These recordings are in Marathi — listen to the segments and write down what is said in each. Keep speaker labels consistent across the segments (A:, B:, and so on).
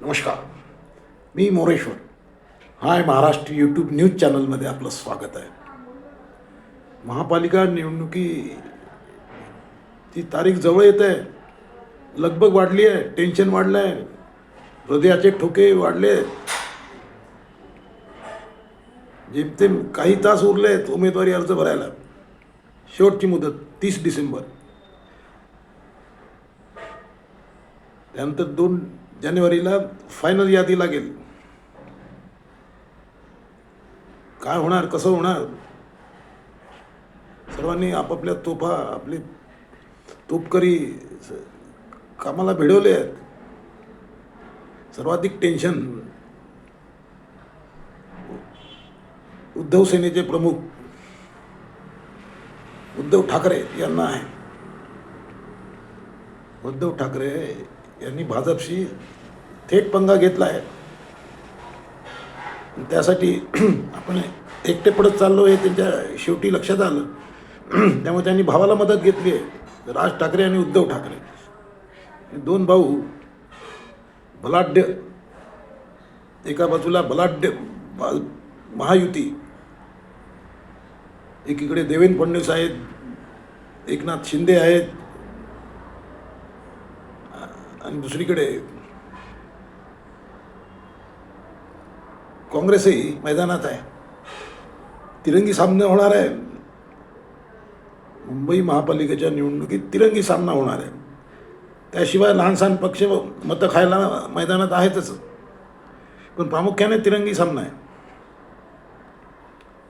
A: नमस्कार, मी मोरेश्वर. हाय महाराष्ट्र यूट्यूब न्यूज चॅनलमध्ये आपलं स्वागत आहे. महापालिका ती तारीख जवळ येत आहे. लगबग वाढली आहे, टेन्शन वाढलं आहे, हृदयाचे ठोके वाढले. जेमतेम काही तास उरले आहेत उमेदवारी अर्ज भरायला. शेवटची मुदत 30 डिसेंबर. त्यानंतर 2 जानेवारीला फायनल यादी लागेल. काय होणार, कसं होणार, सर्वांनी आपापल्या आपले तोपकरी कामाला भिडवले आहेत. सर्वाधिक टेन्शन उद्धव सेनेचे प्रमुख उद्धव ठाकरे यांना आहे. उद्धव ठाकरे यांनी भाजपशी थेट पंगा घेतला आहे. त्यासाठी आपण एकटे पडत चाललो हे त्यांच्या शेवटी लक्षात आलं. त्यामुळे त्यांनी भावाला मदत घेतली आहे. राज ठाकरे आणि उद्धव ठाकरे हे 2 भाऊ बलाढ्य, एका बाजूला बलाढ्य महायुती, एकीकडे देवेंद्र फडणवीस आहेत, एकनाथ शिंदे आहेत, आणि दुसरीकडे काँग्रेसही मैदानात आहे. तिरंगी सामना होणार आहे. मुंबई महापालिकेच्या निवडणुकीत तिरंगी सामना होणार आहे. त्याशिवाय लहान सहान पक्ष मतं खायला मैदानात आहेतच, पण प्रामुख्याने तिरंगी सामना आहे.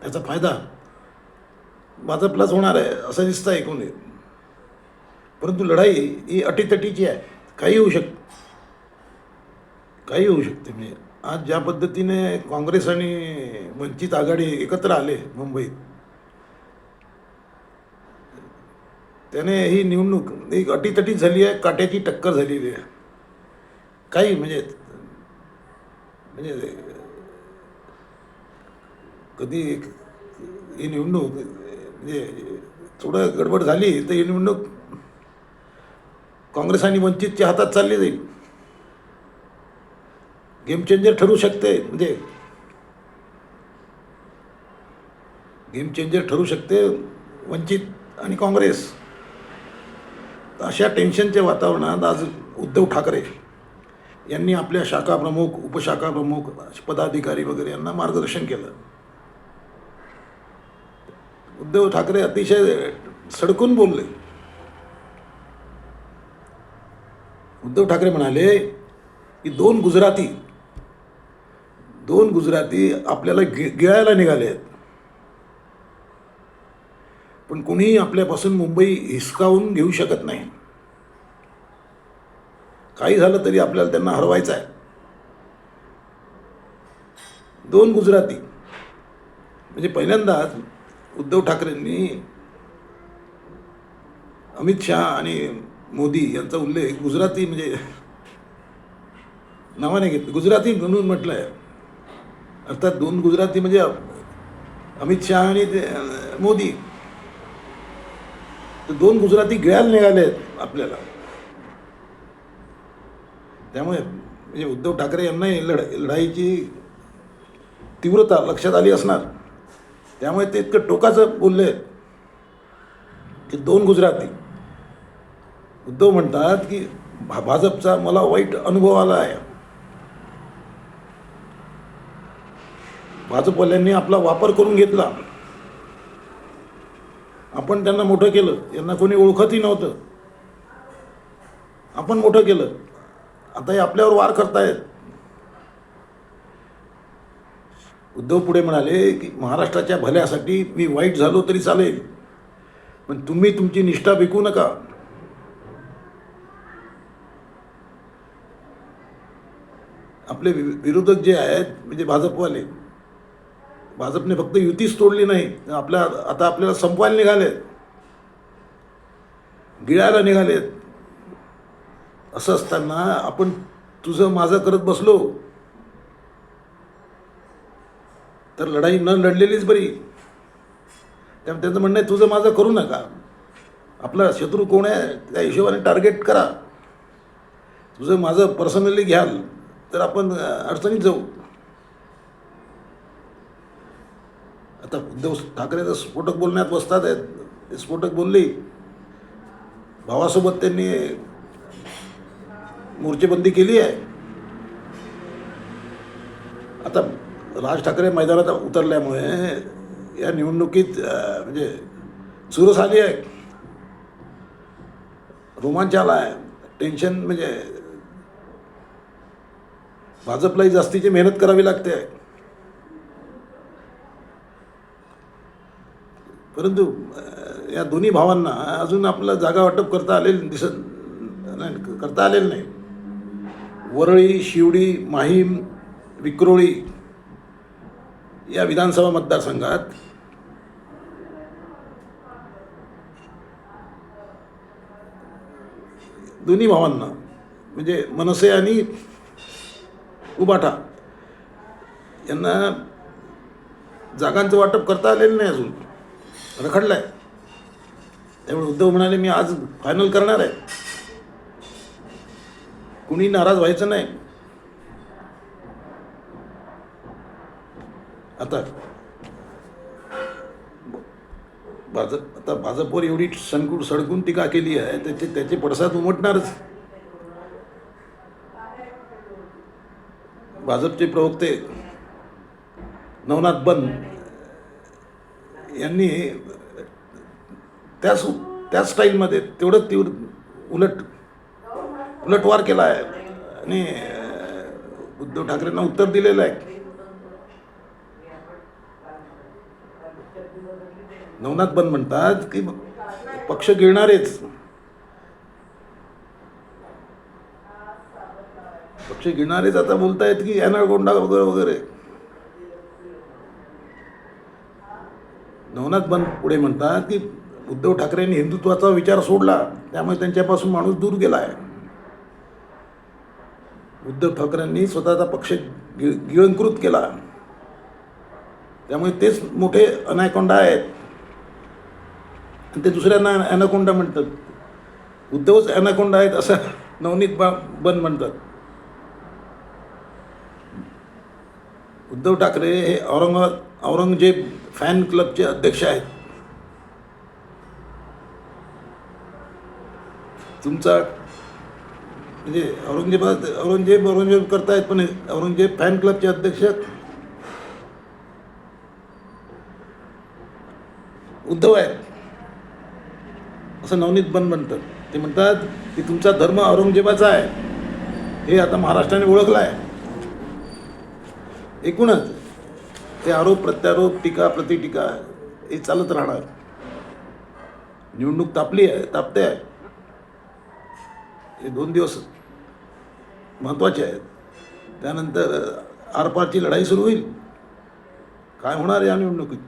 A: त्याचा फायदा भाजपलाच होणार आहे असं दिसतं ऐकून. परंतु लढाई ही अटीतटीची आहे. काही होऊ शकते. म्हणजे आज ज्या पद्धतीने काँग्रेस आणि वंचित आघाडी एकत्र आले मुंबईत, त्याने ही निवडणूक एक अटीतटीच झाली आहे, काट्याची टक्कर झालेली आहे. काही म्हणजे कधी ही निवडणूक म्हणजे थोडं गडबड झाली तर ही निवडणूक काँग्रेस आणि वंचितच्या हातात चालली जाईल. गेम चेंजर ठरू शकते. म्हणजे गेम चेंजर ठरू शकते वंचित आणि काँग्रेस. अशा टेन्शनच्या वातावरणात आज उद्धव ठाकरे यांनी आपल्या शाखा प्रमुख, उपशाखा प्रमुख, पदाधिकारी वगैरे यांना मार्गदर्शन केलं. उद्धव ठाकरे अतिशय सडकून बोलले. उद्धव ठाकरे म्हणाले की 2 गुजराती आपल्याला गिळायला निघाले आहेत, पण कोणीही आपल्यापासून मुंबई हिसकावून घेऊ शकत नाही. काही झालं तरी आपल्याला त्यांना हरवायचं आहे. 2 गुजराती म्हणजे पहिल्यांदाच उद्धव ठाकरेंनी अमित शहा आणि मोदी यांचा उल्लेख गुजराती म्हणजे नावाने घेतलं, गुजराती म्हणून म्हटलं आहे. अर्थात 2 गुजराती म्हणजे अमित शहा आणि मोदी. तर 2 गुजराती गिळायला निघाले आहेत आपल्याला. त्यामुळे म्हणजे उद्धव ठाकरे यांनाही लढाईची तीव्रता लक्षात आली असणार. त्यामुळे ते इतकं टोकाचं बोलले की 2 गुजराती. उद्धव म्हणतात की भाजपचा मला वाईट अनुभव आला आहे. भाजपवाल्यांनी आपला वापर करून घेतला. आपण त्यांना मोठं केलं. यांना कोणी ओळखतही नव्हतं. आपण मोठं केलं. आता हे आपल्यावर वार करतायत. उद्धव पुढे म्हणाले की महाराष्ट्राच्या भल्यासाठी मी वाईट झालो तरी चालेल, पण तुम्ही तुमची निष्ठा विकू नका. आपले विरोधक जे आहेत म्हणजे भाजपवाले, भाजपने फक्त युतीच तोडली नाही, आता आपल्याला संपवायला निघालेत, गिळायला निघालेत. असं असताना आपण तुझं माझं करत बसलो तर लढाई न लढलेलीच बरी. त्यामुळे त्यांचं म्हणणं आहे तुझं माझं करू नका. आपला शत्रू कोण आहे त्या हिशोबाने टार्गेट करा. तुझं माझं पर्सनली घ्याल तर आपण अडचणीत जाऊ. आता उद्धव ठाकरे तर स्फोटक बोलण्यात बसतात आहेत. ते स्फोटक बोलली, भावासोबत त्यांनी मोर्चेबंदी केली आहे. आता राज ठाकरे मैदानात उतरल्यामुळे या निवडणुकीत म्हणजे चुरस आली आहे, रोमांच आला आहे, टेन्शन. म्हणजे भाजपलाही जास्तीची मेहनत करावी लागते. परंतु या दोन्ही भावांना अजून आपलं जागा वाटप करता आलेलं करता आलेलं नाही. वरळी, शिवडी, माहीम, विक्रोळी या विधानसभा मतदारसंघात दोन्ही भावांना म्हणजे मनसे आणि उबाटा यांना जागांचं वाटप करता आलेलं नाही, अजून रखडलं आहे. त्यामुळे उद्धव म्हणाले मी आज फायनल करणार आहे, कुणी नाराज व्हायचं नाही. आता भाजपवर एवढी सडकून टीका केली आहे, त्याचे पडसाद उमटणारच. भाजपचे प्रवक्ते नवनाथ बन यांनी त्याच स्टाईलमध्ये तेवढं तीव्र उलटवार केला आहे आणि उद्धव ठाकरेंना उत्तर दिलेलं आहे. नवनाथ बन म्हणतात की पक्ष गिळणारेच आता बोलतायत की ॲनाकोंडा वगैरे वगैरे. नवनाथ बन पुढे म्हणतात की उद्धव ठाकरेंनी हिंदुत्वाचा विचार सोडला, त्यामुळे त्यांच्यापासून माणूस दूर गेला आहे. उद्धव ठाकरेंनी स्वतःचा पक्ष गिळंकृत केला, त्यामुळे तेच मोठे अनाकोंडा आहेत. आणि ते दुसऱ्यांना ॲनाकोंडा म्हणतात. उद्धवच ॲनाकोंडा आहेत असं नवनीत बन म्हणतात. उद्धव ठाकरे हे औरंगजेब फॅन क्लबचे अध्यक्ष आहेत. तुमचा म्हणजे औरंगजेब करतायत, पण औरंगजेब फॅन क्लबचे अध्यक्ष उद्धव आहेत असं नवनीत बन म्हणतात. ते म्हणतात की तुमचा धर्म औरंगजेबाचा आहे, हे आता महाराष्ट्राने ओळखलं आहे. एकूणच ते आरोप प्रत्यारोप, टीका प्रतिटीका हे चालत राहणार. निवडणूक तापते आहे. हे 2 दिवस महत्त्वाचे आहेत. त्यानंतर आरपारची लढाई सुरू होईल. काय होणार या निवडणुकीत?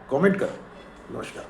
A: कॉमेंट करा. नमस्कार.